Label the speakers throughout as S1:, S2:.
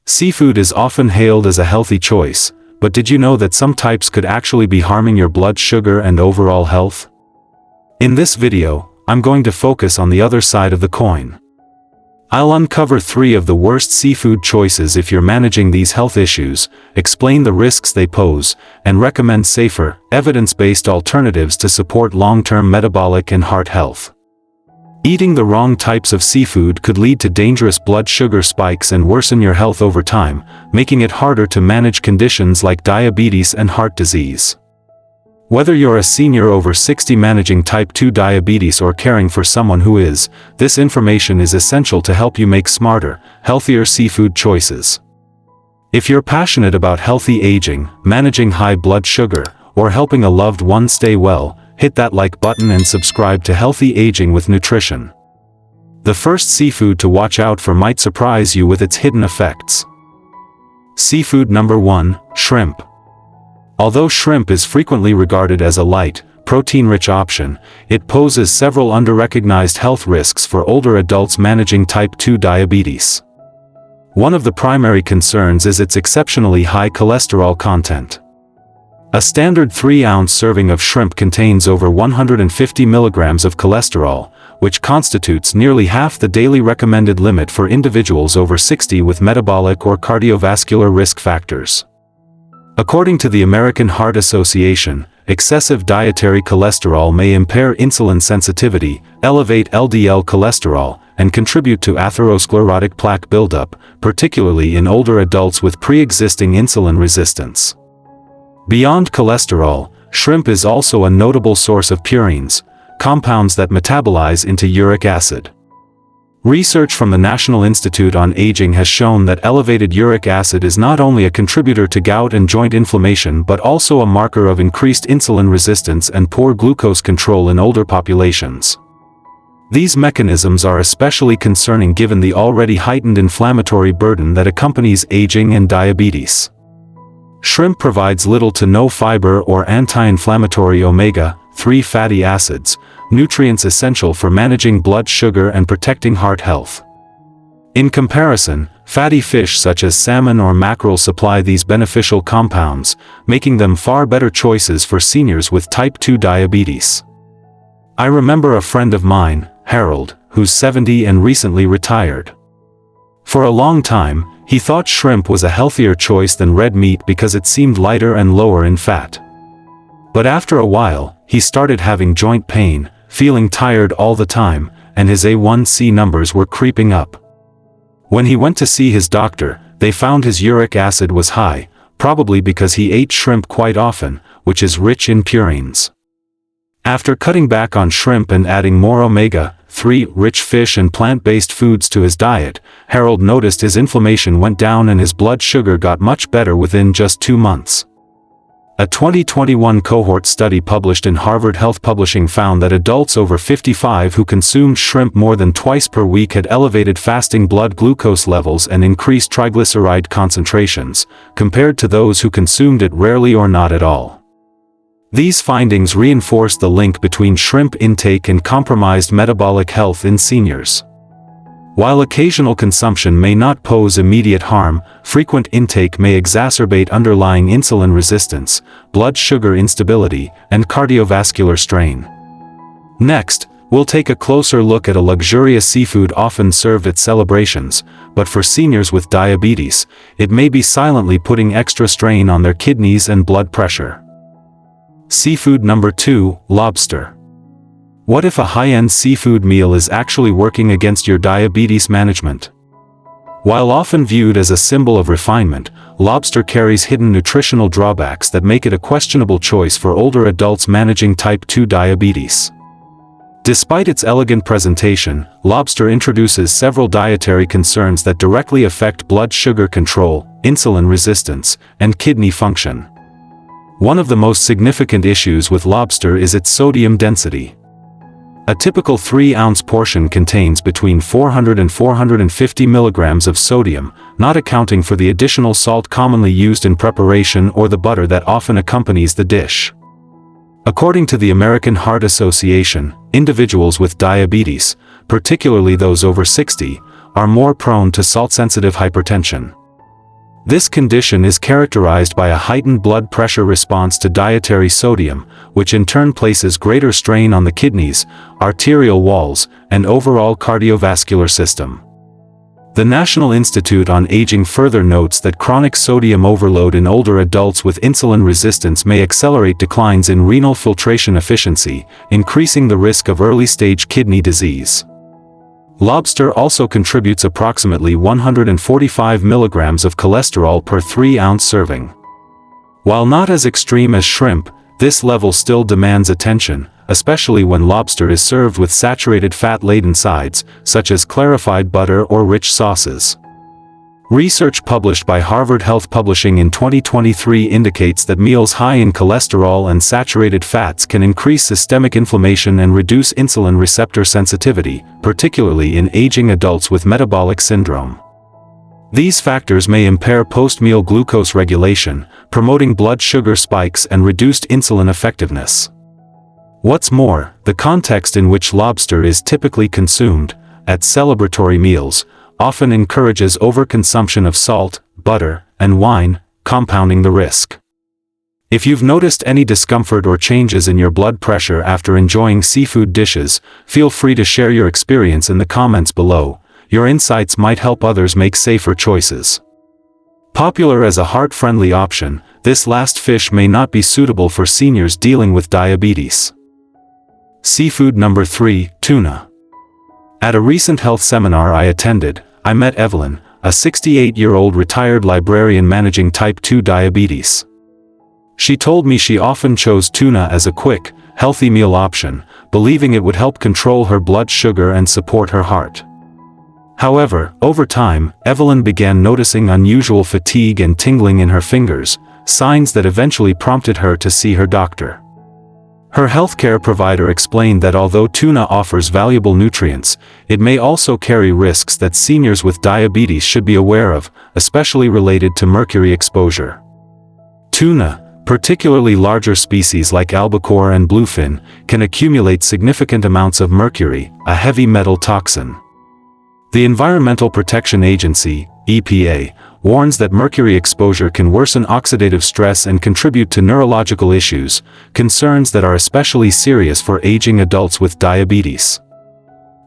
S1: Seafood is often hailed as a healthy choice, but did you know that some types could actually be harming your blood sugar and overall health? In this video, I'm going to focus on the other side of the coin. I'll uncover 3 of the worst seafood choices if you're managing these health issues, explain the risks they pose, and recommend safer, evidence-based alternatives to support long-term metabolic and heart health. Eating the wrong types of seafood could lead to dangerous blood sugar spikes and worsen your health over time, making it harder to manage conditions like diabetes and heart disease. Whether you're a senior over 60 managing type 2 diabetes or caring for someone who is, this information is essential to help you make smarter, healthier seafood choices. If you're passionate about healthy aging, managing high blood sugar, or helping a loved one stay well, hit that like button and subscribe to Healthy Aging with Nutrition. The first seafood to watch out for might surprise you with its hidden effects. Seafood number 1, shrimp. Although shrimp is frequently regarded as a light, protein-rich option, it poses several under-recognized health risks for older adults managing type 2 diabetes. One of the primary concerns is its exceptionally high cholesterol content. A standard 3-ounce serving of shrimp contains over 150 milligrams of cholesterol, which constitutes nearly half the daily recommended limit for individuals over 60 with metabolic or cardiovascular risk factors. According to the American Heart Association, excessive dietary cholesterol may impair insulin sensitivity, elevate LDL cholesterol, and contribute to atherosclerotic plaque buildup, particularly in older adults with pre-existing insulin resistance. Beyond cholesterol, shrimp is also a notable source of purines, compounds that metabolize into uric acid. Research from the National Institute on Aging has shown that elevated uric acid is not only a contributor to gout and joint inflammation but also a marker of increased insulin resistance and poor glucose control in older populations. These mechanisms are especially concerning given the already heightened inflammatory burden that accompanies aging and diabetes. Shrimp provides little to no fiber or anti-inflammatory omega-3 fatty acids, nutrients essential for managing blood sugar and protecting heart health. In comparison, fatty fish such as salmon or mackerel supply these beneficial compounds, making them far better choices for seniors with type 2 diabetes. I remember a friend of mine, Harold, who's 70 and recently retired. For a long time, he thought shrimp was a healthier choice than red meat because it seemed lighter and lower in fat. But after a while, he started having joint pain, feeling tired all the time, and his A1C numbers were creeping up. When he went to see his doctor, they found his uric acid was high, probably because he ate shrimp quite often, which is rich in purines. After cutting back on shrimp and adding more omega-3 rich fish and plant-based foods to his diet, Harold noticed his inflammation went down and his blood sugar got much better within just 2 months. A 2021 cohort study published in Harvard Health Publishing found that adults over 55 who consumed shrimp more than twice per week had elevated fasting blood glucose levels and increased triglyceride concentrations, compared to those who consumed it rarely or not at all. These findings reinforce the link between shrimp intake and compromised metabolic health in seniors. While occasional consumption may not pose immediate harm, frequent intake may exacerbate underlying insulin resistance, blood sugar instability, and cardiovascular strain. Next, we'll take a closer look at a luxurious seafood often served at celebrations, but for seniors with diabetes, it may be silently putting extra strain on their kidneys and blood pressure. Seafood number 2, lobster. What if a high-end seafood meal is actually working against your diabetes management? While often viewed as a symbol of refinement, lobster carries hidden nutritional drawbacks that make it a questionable choice for older adults managing type 2 diabetes. Despite its elegant presentation, lobster introduces several dietary concerns that directly affect blood sugar control, insulin resistance, and kidney function. One of the most significant issues with lobster is its sodium density. A typical 3-ounce portion contains between 400 and 450 milligrams of sodium, not accounting for the additional salt commonly used in preparation or the butter that often accompanies the dish. According to the American Heart Association, individuals with diabetes, particularly those over 60, are more prone to salt-sensitive hypertension. This condition is characterized by a heightened blood pressure response to dietary sodium, which in turn places greater strain on the kidneys, arterial walls, and overall cardiovascular system. The National Institute on Aging further notes that chronic sodium overload in older adults with insulin resistance may accelerate declines in renal filtration efficiency, increasing the risk of early-stage kidney disease. Lobster also contributes approximately 145 milligrams of cholesterol per 3-ounce serving. While not as extreme as shrimp, this level still demands attention, especially when lobster is served with saturated fat-laden sides, such as clarified butter or rich sauces. Research published by Harvard Health Publishing in 2023 indicates that meals high in cholesterol and saturated fats can increase systemic inflammation and reduce insulin receptor sensitivity, particularly in aging adults with metabolic syndrome. These factors may impair post-meal glucose regulation, promoting blood sugar spikes and reduced insulin effectiveness. What's more, the context in which lobster is typically consumed, at celebratory meals, often encourages overconsumption of salt, butter, and wine, compounding the risk. If you've noticed any discomfort or changes in your blood pressure after enjoying seafood dishes, feel free to share your experience in the comments below. Your insights might help others make safer choices. Popular as a heart-friendly option, this last fish may not be suitable for seniors dealing with diabetes. Seafood number 3, tuna. At a recent health seminar I attended, I met Evelyn, a 68-year-old retired librarian managing type 2 diabetes. She told me she often chose tuna as a quick, healthy meal option, believing it would help control her blood sugar and support her heart. However, over time, Evelyn began noticing unusual fatigue and tingling in her fingers, signs that eventually prompted her to see her doctor. Her healthcare provider explained that although tuna offers valuable nutrients, it may also carry risks that seniors with diabetes should be aware of, especially related to mercury exposure. Tuna, particularly larger species like albacore and bluefin, can accumulate significant amounts of mercury, a heavy metal toxin. The Environmental Protection Agency, EPA, warns that mercury exposure can worsen oxidative stress and contribute to neurological issues, concerns that are especially serious for aging adults with diabetes.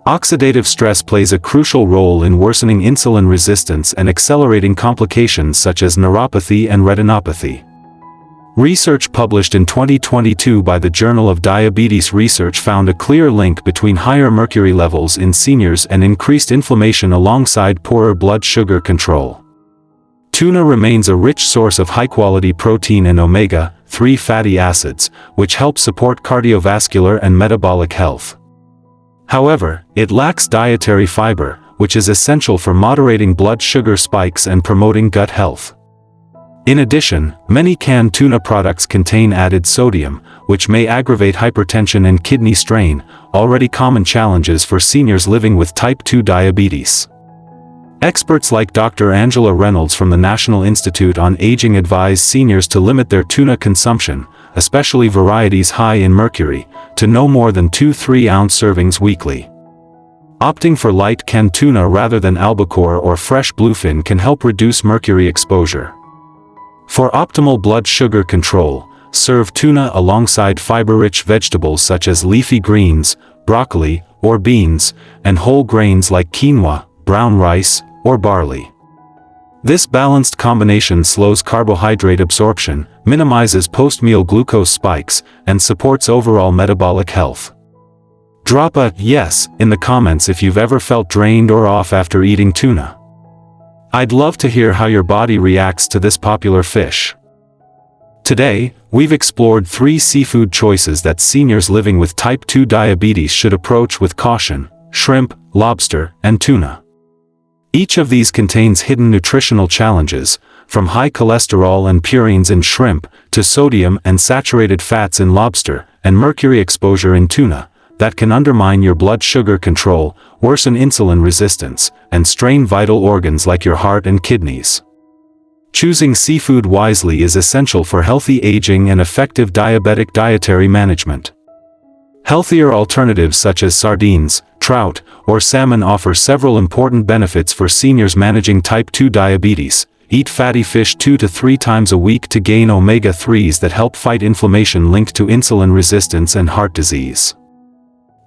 S1: Oxidative stress plays a crucial role in worsening insulin resistance and accelerating complications such as neuropathy and retinopathy. Research published in 2022 by the Journal of Diabetes Research found a clear link between higher mercury levels in seniors and increased inflammation alongside poorer blood sugar control. Tuna remains a rich source of high-quality protein and omega-3 fatty acids, which help support cardiovascular and metabolic health. However, it lacks dietary fiber, which is essential for moderating blood sugar spikes and promoting gut health. In addition, many canned tuna products contain added sodium, which may aggravate hypertension and kidney strain, already common challenges for seniors living with type 2 diabetes. Experts like Dr. Angela Reynolds from the National Institute on Aging advise seniors to limit their tuna consumption, especially varieties high in mercury, to no more than 2 3-ounce servings weekly. Opting for light canned tuna rather than albacore or fresh bluefin can help reduce mercury exposure. For optimal blood sugar control, serve tuna alongside fiber-rich vegetables such as leafy greens, broccoli, or beans, and whole grains like quinoa, brown rice, or barley. This balanced combination slows carbohydrate absorption, minimizes post-meal glucose spikes, and supports overall metabolic health. Drop a "yes" in the comments if you've ever felt drained or off after eating tuna. I'd love to hear how your body reacts to this popular fish. Today, we've explored 3 seafood choices that seniors living with type 2 diabetes should approach with caution: shrimp, lobster, and tuna. Each of these contains hidden nutritional challenges, from high cholesterol and purines in shrimp, to sodium and saturated fats in lobster, and mercury exposure in tuna, that can undermine your blood sugar control, worsen insulin resistance, and strain vital organs like your heart and kidneys. Choosing seafood wisely is essential for healthy aging and effective diabetic dietary management. Healthier alternatives such as sardines, trout, or salmon offer several important benefits for seniors managing type 2 diabetes, eat fatty fish 2 to 3 times a week to gain omega-3s that help fight inflammation linked to insulin resistance and heart disease.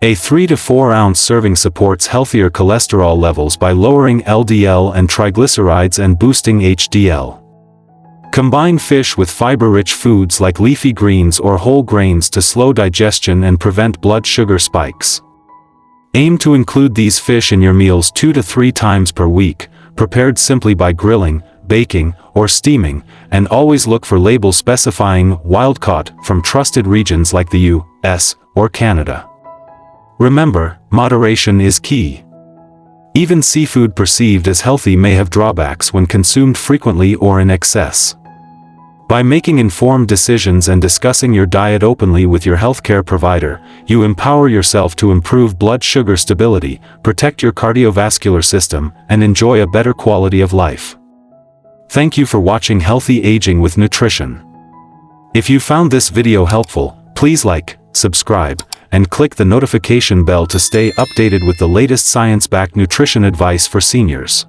S1: A 3 to 4 ounce serving supports healthier cholesterol levels by lowering LDL and triglycerides and boosting HDL. Combine fish with fiber-rich foods like leafy greens or whole grains to slow digestion and prevent blood sugar spikes. Aim to include these fish in your meals 2 to 3 times per week, prepared simply by grilling, baking, or steaming, and always look for labels specifying wild-caught from trusted regions like the U.S. or Canada. Remember, moderation is key. Even seafood perceived as healthy may have drawbacks when consumed frequently or in excess. By making informed decisions and discussing your diet openly with your healthcare provider, you empower yourself to improve blood sugar stability, protect your cardiovascular system, and enjoy a better quality of life. Thank you for watching Healthy Aging with Nutrition. If you found this video helpful, please like, subscribe, and click the notification bell to stay updated with the latest science-backed nutrition advice for seniors.